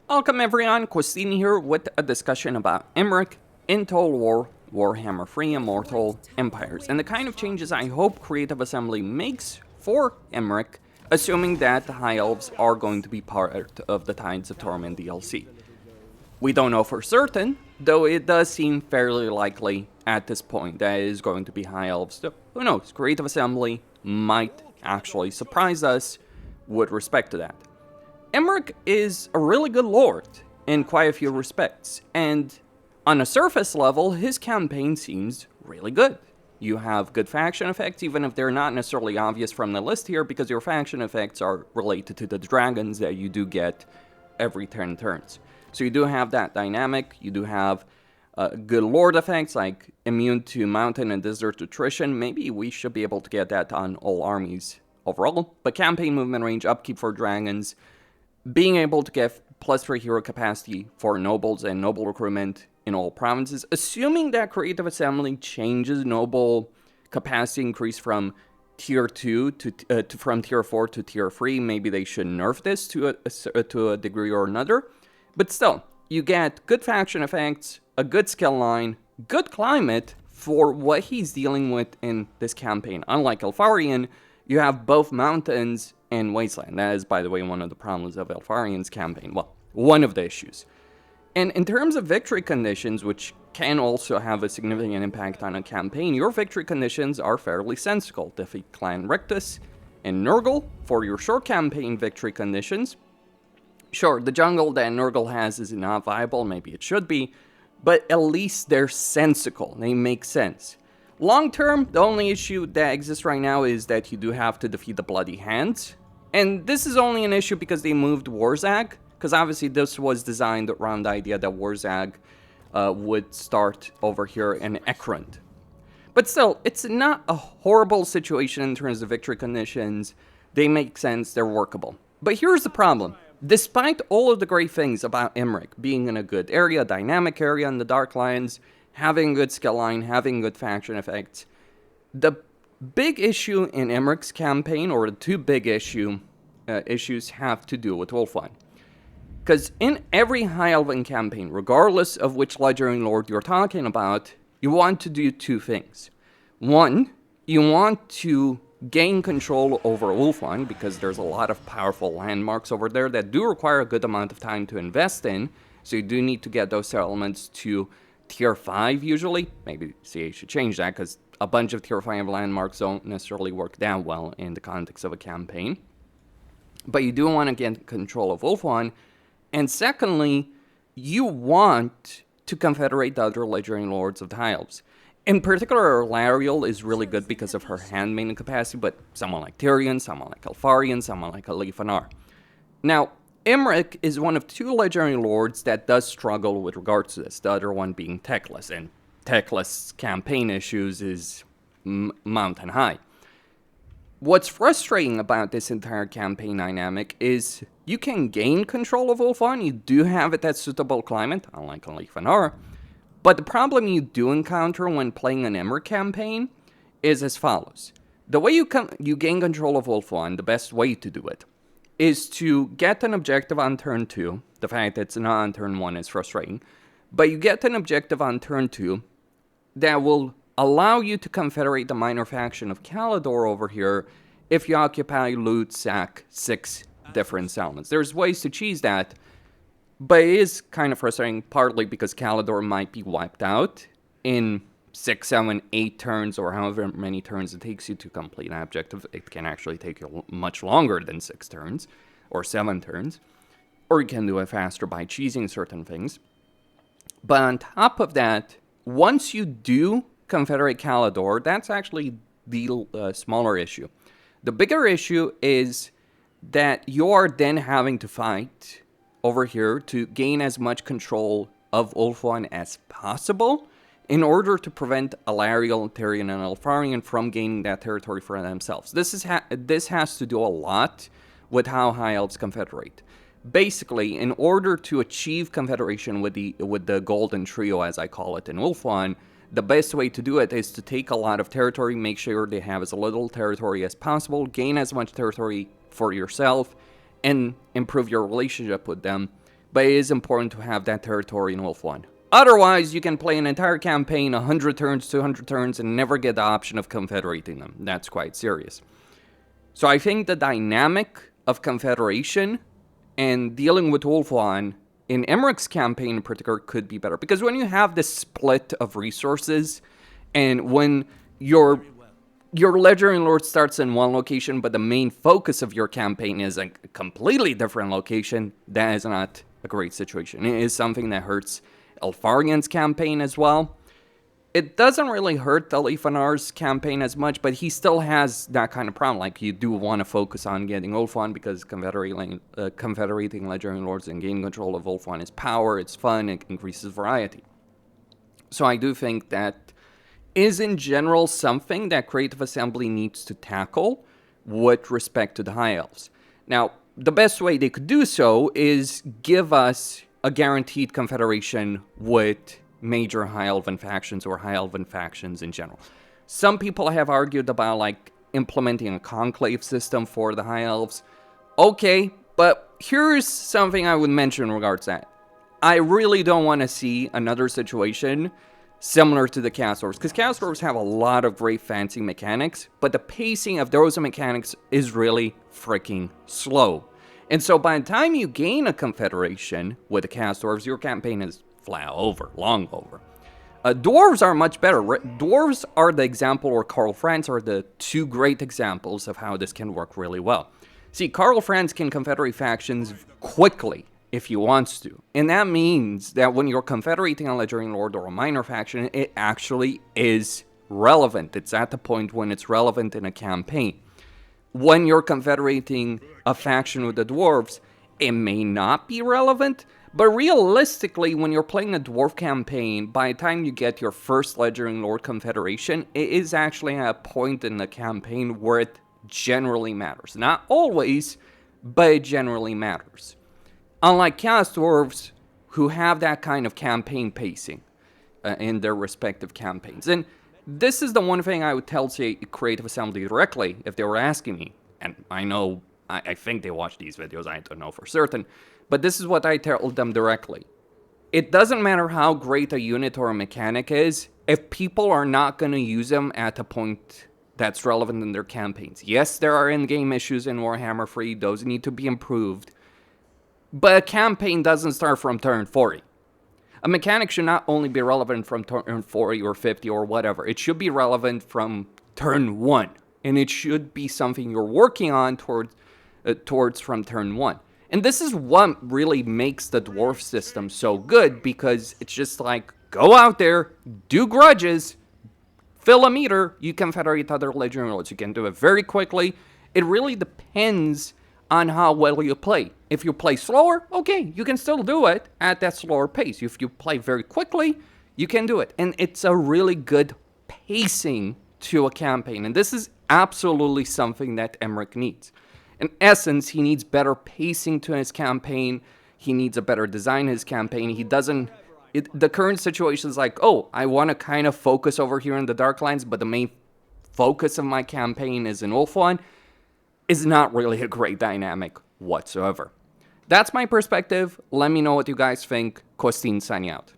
Welcome everyone, Christine here with a discussion about Imrik in Total War, Warhammer 3 Immortal Empires, and the kind of changes I hope Creative Assembly makes for Imrik, assuming that the High Elves are going to be part of the Tides of Torment DLC. We don't know for certain, though it does seem fairly likely at this point that it is going to be High Elves. So who knows, Creative Assembly might actually surprise us with respect to that. Imrik is a really good lord in quite a few respects, and on a surface level, his campaign seems really good. You have good faction effects, even if they're not necessarily obvious from the list here, because your faction effects are related to the dragons that you do get every 10 turns. So you do have that dynamic, you do have good lord effects, like immune to mountain and desert attrition. Maybe we should be able to get that on all armies overall, but campaign movement range, upkeep for dragons, being able to get +3 hero capacity for nobles and noble recruitment in all provinces, assuming that Creative Assembly changes noble capacity increase from tier 2 from tier 4 to tier 3, maybe they should nerf this to a degree or another. But still, you get good faction effects, a good skill line, good climate for what he's dealing with in this campaign. Unlike Elfarian, you have both mountains and wasteland. That is, by the way, one of the problems of Elfarian's campaign. Well, one of the issues. And in terms of victory conditions, which can also have a significant impact on a campaign, your victory conditions are fairly sensible. Defeat Clan Rictus and Nurgle for your short campaign victory conditions. Sure, the jungle that Nurgle has is not viable, maybe it should be, but at least they're sensible, they make sense. Long term, the only issue that exists right now is that you do have to defeat the Bloody Hands. And this is only an issue because they moved Warzag, because obviously this was designed around the idea that Warzag would start over here in Ekrund. But still, it's not a horrible situation in terms of victory conditions. They make sense, they're workable. But here's the problem. Despite all of the great things about Imrik, being in a good area, dynamic area in the Darklands, having good skill line, having good faction effects, the big issue in Imrik's campaign, or the two big issues, have to do with Ulthuan. Because in every High Elven campaign, regardless of which Legendary Lord you're talking about, you want to do two things. One, you want to gain control over Ulthuan, because there's a lot of powerful landmarks over there that do require a good amount of time to invest in, so you do need to get those settlements to tier 5 usually. Maybe CA should change that, because a bunch of tier 5 landmarks don't necessarily work that well in the context of a campaign. But you do want to get control of Ulthuan. And secondly, you want to confederate the other Legendary Lords of the High Elves. In particular, Lariel is really good because of her handmaiden capacity, but someone like Tyrion, someone like Elfarian, someone like Alifanar. Now, Imrik is one of two Legendary Lords that does struggle with regards to this, the other one being Techless, and Techless' campaign issues is mountain high. What's frustrating about this entire campaign dynamic is you can gain control of Ulthuan, you do have it at suitable climate, unlike Alifanar, but the problem you do encounter when playing an Imrik campaign is as follows. The way you gain control of Ulthuan, the best way to do it, is to get an objective on turn 2. The fact that it's not on turn 1 is frustrating. But you get an objective on turn 2 that will allow you to confederate the minor faction of Kalador over here if you occupy, loot, sack 6 different settlements. There's ways to cheese that, but it is kind of frustrating, partly because Kalador might be wiped out in 6, 7, 8 turns, or however many turns it takes you to complete an objective. It can actually take you much longer than 6 turns, or 7 turns, or you can do it faster by cheesing certain things. But on top of that, once you do confederate Kalador, that's actually the smaller issue. The bigger issue is that you're then having to fight over here to gain as much control of Ulthuan as possible, in order to prevent Alariel, Tyrion, and Elfarian from gaining that territory for themselves. This has to do a lot with how High Elves confederate. Basically, in order to achieve confederation with the Golden Trio, as I call it in Ulthuan, the best way to do it is to take a lot of territory, make sure they have as little territory as possible, gain as much territory for yourself, and improve your relationship with them but it is important to have that territory in Ulthuan. Otherwise, you can play an entire campaign 100 turns, 200 turns, and never get the option of confederating them. That's quite serious. So I think the dynamic of confederation and dealing with Ulthuan in Imrik's campaign in particular could be better. Because when you have this split of resources, and when your Legendary Lord starts in one location, but the main focus of your campaign is a completely different location, that is not a great situation. It is something that hurts Elfarian's campaign as well. It doesn't really hurt Alifanar's campaign as much, but he still has that kind of problem. Like, you do want to focus on getting Ulthuan because confederating Legendary Lords and gaining control of Ulthuan is power, it's fun, it increases variety. So I do think that is in general something that Creative Assembly needs to tackle with respect to the High Elves. Now, the best way they could do so is give us a guaranteed confederation with major High Elven factions or High Elven factions in general. Some people have argued about, like, implementing a conclave system for the High Elves. Okay, but here's something I would mention in regards to that. I really don't want to see another situation similar to the Chaos Dwarves, because Chaos Dwarves have a lot of great fancy mechanics, but the pacing of those mechanics is really freaking slow. And so by the time you gain a confederation with the Chaos Dwarves, your campaign is flat over, long over. Dwarves are much better. Dwarves are the example, or Karl Franz are the two great examples of how this can work really well. See, Karl Franz can confederate factions quickly if he wants to. And that means that when you're confederating a Legendary Lord or a minor faction, it actually is relevant. It's at the point when it's relevant in a campaign. When you're confederating a faction with the dwarves, it may not be relevant, but realistically, when you're playing a dwarf campaign, by the time you get your first Legendary Lord confederation, it is actually at a point in the campaign where it generally matters. Not always, but it generally matters. Unlike Chaos Dwarves, who have that kind of campaign pacing in their respective campaigns. And this is the one thing I would tell, say, Creative Assembly directly if they were asking me. And I know, I think they watch these videos, I don't know for certain. But this is what I tell them directly. It doesn't matter how great a unit or a mechanic is, if people are not going to use them at a point that's relevant in their campaigns. Yes, there are in-game issues in Warhammer 3, those need to be improved. But a campaign doesn't start from turn 40. A mechanic should not only be relevant from turn 40 or 50 or whatever. It should be relevant from turn 1. And it should be something you're working on towards from turn 1. And this is what really makes the dwarf system so good, because it's just like, go out there, do grudges, fill a meter, you confederate other Legendary Lords. You can do it very quickly. It really depends on how well you play. If you play slower, okay, you can still do it at that slower pace. If you play very quickly, you can do it. And it's a really good pacing to a campaign. And this is absolutely something that Imrik needs. In essence, he needs better pacing to his campaign. He needs a better design in his campaign. He doesn't... the current situation is like, oh, I want to kind of focus over here in the Darklands, but the main focus of my campaign is in Ulthuan, is not really a great dynamic whatsoever. That's my perspective. Let me know what you guys think. Costin signing out.